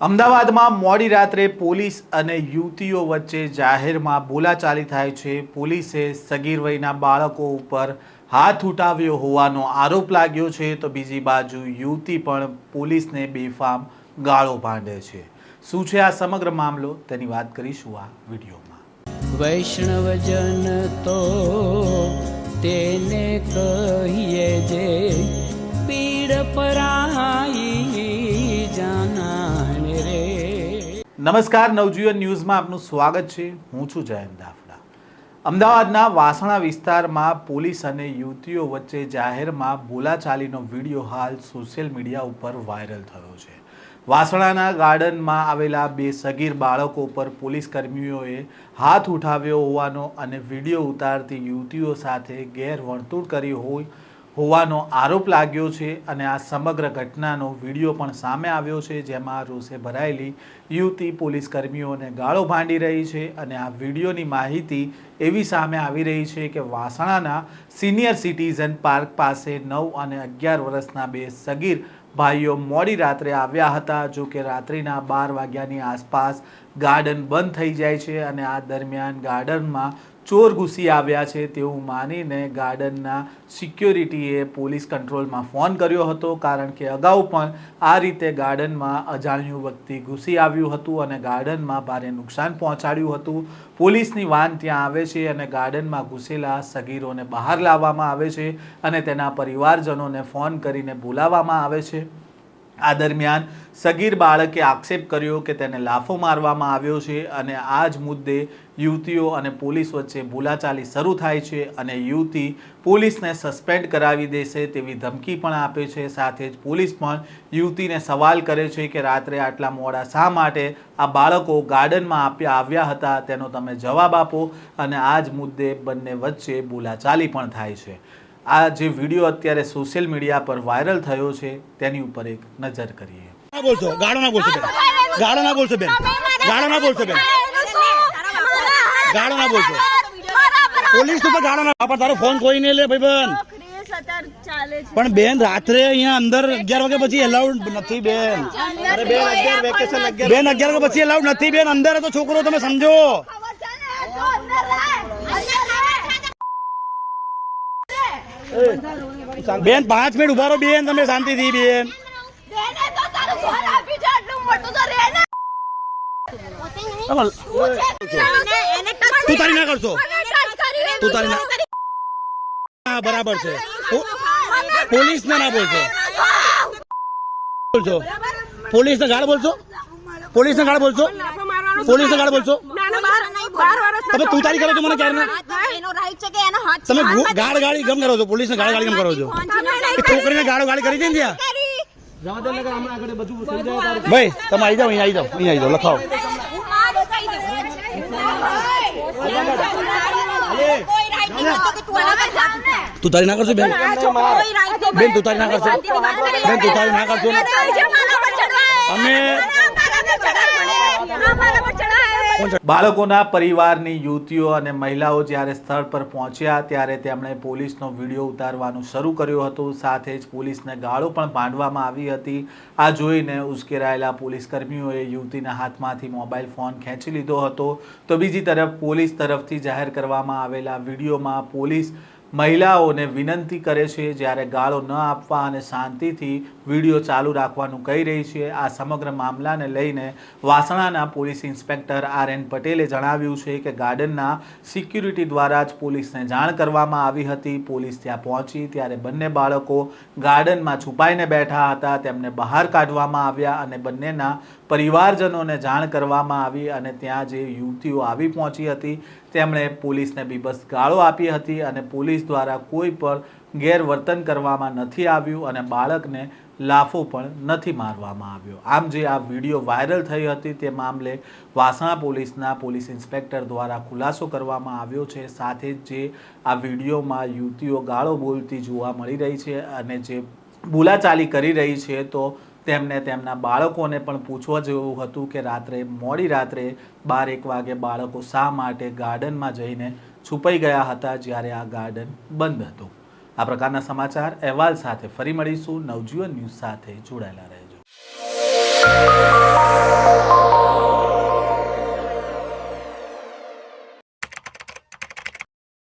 અમદાવાદમાં મોડી રાત્રે પોલીસ અને યુવતીઓ વચ્ચે જાહેરમાં બોલાચાલી થાય છે। પોલીસે સગીર વયના બાળકો ઉપર હાથ ઉઠાવ્યો હોવાનો આરોપ લાગ્યો છે, તો બીજી બાજુ યુવતી પણ પોલીસને બેફામ ગાળો ભાંડે છે। શું છે આ સમગ્ર મામલો, તેની વાત કરીશું આ વિડીયોમાં। વૈષ્ણવજન તો તેને કહીએ જે પીડ પરાઈ જાનાને રે। નમસ્કાર, નવજીવન ન્યૂઝમાં આપનું સ્વાગત છે। હું છું જયંત દાફડા। અમદાવાદના વાસણા વિસ્તારમાં પોલીસ અને યુવતીઓ વચ્ચે જાહેરમાં બોલાચાલીનો વિડીયો હાલ સોશિયલ મીડિયા ઉપર વાયરલ થયો છે। વાસણાના ગાર્ડનમાં આવેલા બે સગીર બાળકો પર પોલીસ કર્મીઓએ હાથ ઉઠાવ્યો હોવાનો અને વિડીયો ઉતારતી યુવતીઓ સાથે ગેરવર્તણૂક કરી હોવાનો આરોપ લાગ્યો છે અને આ સમગ્ર ઘટનાનો વિડીયો પણ સામે આવ્યો છે, જેમાં રોષે ભરાયેલી યુવતી પોલીસ કર્મીઓને ગાળો ભાંડી રહી છે। અને આ વિડીયોની માહિતી એવી સામે આવી રહી છે કે વાસણાના સિનિયર સિટીઝન પાર્ક પાસે 9 અને 11 વર્ષના બે સગીર ભાઈઓ મોડી રાત્રે આવ્યા હતા। જો કે રાત્રિના 12 વાગ્યાની આસપાસ ગાર્ડન બંધ થઈ જાય છે અને આ દરમિયાન ગાર્ડનમાં ચોર ઘૂસી આવ્યા છે તેવું માનીને ગાર્ડનના સિક્યોરિટીએ પોલીસ કંટ્રોલમાં ફોન કર્યો હતો, કારણ કે અગાઉ પણ આ રીતે ગાર્ડનમાં અજાણ્યું વ્યક્તિ ઘૂસી આવ્યું હતું અને ગાર્ડનમાં ભારે નુકસાન પહોંચાડ્યું હતું। પોલીસની વાન ત્યાં આવે છે અને ગાર્ડનમાં ઘૂસેલા સગીરોને બહાર લાવવામાં આવે છે અને તેના પરિવારજનોને ફોન કરીને બોલાવવામાં આવે છે। આ દરમિયાન સગીર બાળકે આક્ષેપ કર્યો કે તેને લાફો મારવામાં આવ્યો છે અને આ જ મુદ્દે યુવતીઓ અને પોલીસ વચ્ચે બોલાચાલી શરૂ થાય છે અને યુવતી પોલીસને સસ્પેન્ડ કરાવી દેશે તેવી ધમકી પણ આપે છે। સાથે જ પોલીસ પણ યુવતીને સવાલ કરે છે કે રાત્રે આટલા મોડા શા માટે આ બાળકો ગાર્ડનમાં આવ્યા હતા તેનો તમે જવાબ આપો, અને આ જ મુદ્દે બંને વચ્ચે બોલાચાલી પણ થાય છે। આ જે વિડીયો અત્યારે સોશિયલ મીડિયા પર વાયરલ થયો છે તેની ઉપર એક નજર કરીએ। ગાળો ના બોલશો બેન, ગાળો ના બોલશો બેન, ગાળો ના બોલશો બેન, ગાળો ના બોલશો। પોલીસ ઉપર ગાળો ના, પણ તારો ફોન કોઈ નહીં લે ભાઈબંધ। પણ બેન રાત્રે અહીંયા અંદર 11 વાગ્યા પછી એલાઉડ નથી બેન। અરે બેન 11 વેકેશન 11 બેન 11 વાગ્યા પછી એલાઉડ નથી બેન। અંદર તો છોકરો તમે સમજો બેન। 5 મિનિટ ઉભા રહો બેન, તમે શાંતિથી બેન। તું તારી ના કરશો, તું તારી ના, બરાબર છે। પોલીસ ને ના બોલશો, બોલશો પોલીસ ને ગાળ બોલશો, પોલીસ ને ગાળ બોલશો, પોલીસ ને ગાળ બોલશો। તમે તું તારી કરો છો મને ક્યારે તમે ગાળ ગાળી ગમ કરો છો, પોલીસ ને ગાળ ગાળી ગમ કરો છો। છોકરીને ગાળો ગાળી કરી દે ને ત્યાં ભાઈ, તમે આવી જાઓ, અહીંયા આવી જાઓ, અહીંયા આવી જાઓ, લખાવો। તું તારી ના કરશો બેન, બેન તું તારી ના કરશો, બેન તું તારી ના કરશો। અમે બાળકોના પરિવારની યુવતીઓ અને મહિલાઓ જ્યારે સ્થળ પર પહોંચ્યા ત્યારે તેમણે પોલીસનો વિડીયો ઉતારવાનું શરૂ કર્યું હતું, સાથે જ પોલીસને ગાળો પણ ભાંડવામાં આવી હતી। આ જોઈને ઉશ્કેરાયેલા પોલીસ કર્મીઓએ યુવતીના હાથમાંથી મોબાઈલ ફોન ખેંચી લીધો હતો, તો બીજી તરફ પોલીસ તરફથી જાહેર કરવામાં આવેલા વિડીયોમાં પોલીસ મહિલાઓને વિનંતી કરે છે જ્યારે ગાળો ન આપવા અને શાંતિથી વિડીયો ચાલુ રાખવાનું કહી રહી છે। આ સમગ્ર મામલાને લઈને વાસણાના પોલીસ ઇન્સ્પેક્ટર RN પટેલે જણાવ્યું છે કે ગાર્ડનના સિક્યુરિટી દ્વારા જ પોલીસને જાણ કરવામાં આવી હતી। પોલીસ ત્યાં પહોંચી ત્યારે બંને બાળકો ગાર્ડનમાં છુપાઈને બેઠા હતા, તેમને બહાર કાઢવામાં આવ્યા અને બંનેના પરિવારજનોને જાણ કરવામાં આવી અને ત્યાં જે યુવતીઓ આવી પહોંચી હતી તેમણે પોલીસને બીભત્સ ગાળો આપી હતી અને પોલીસ દ્વારા કોઈ પણ ગેરવર્તન કરવામાં નથી આવ્યું અને બાળકને લાફો પણ નથી મારવામાં આવ્યો। આમ જે આ વિડીયો વાયરલ થઈ હતી તે મામલે વાસણા પોલીસના પોલીસ ઇન્સ્પેક્ટર દ્વારા ખુલાસો કરવામાં આવ્યો છે। સાથે જ જે આ વિડીયોમાં યુવતીઓ ગાળો બોલતી જોવા મળી રહી છે અને જે બોલાચાલી કરી રહી છે, તો તેમને તેમના બાળકોને પણ પૂછવા જેવું હતું કે રાત્રે મોડી રાત્રે 12-1 વાગે બાળકો શા માટે ગાર્ડનમાં જઈને છુપાઈ ગયા હતા જ્યારે આ ગાર્ડન બંધ હતું। આ પ્રકારના સમાચાર અહેવાલ સાથે ફરી મળીશું। નવજીવન ન્યૂઝ સાથે જોડાયેલા રહેજો।